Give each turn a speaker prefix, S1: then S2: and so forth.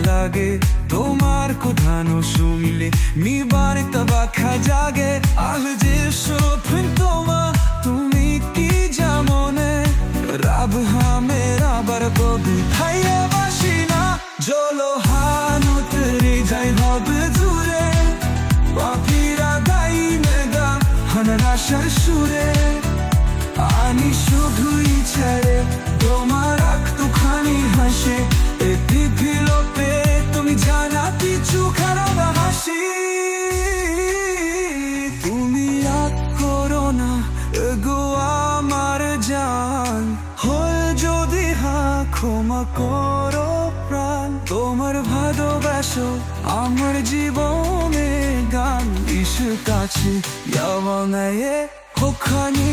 S1: লাগে তোমার কথানো শুনলে মিবার তবাখা জাগে আহ যে শোভন তোমা তুমি কি জামনে রাব হামেরা বরকবি ভাইয়া বাসিনা জলো হানত রে যাই হবে দূরে পাপিরা গাই মেগা হানারাশার সুরে আনি শুধুই ছেড়ে তোমার একটুখানি হাসে এটি ভিলোপে তুমি জানা কিছু খারাপ হাসি তুমি রাগ করো না গো আমার জান হয় যদি ক্ষমা করো প্রাণ তোমার ভালোবাসো আমার জীবনে গান ইস কাছে যাওয়া নাই ওখানে